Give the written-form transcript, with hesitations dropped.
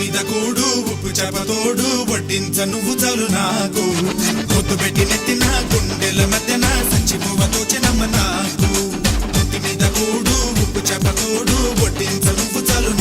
మీద కూడు ఉప్పు చేపతోడు వడ్డించ నువ్వు చాలు నాకు పొద్దు పెట్టి నెత్తిన గుండెల మధ్యన సంచి పువ్వతో చినమ్మ నాకు నెత్తి మీద కూడు ఉప్పు చేపతోడు వడ్డించ నువ్వు చాలు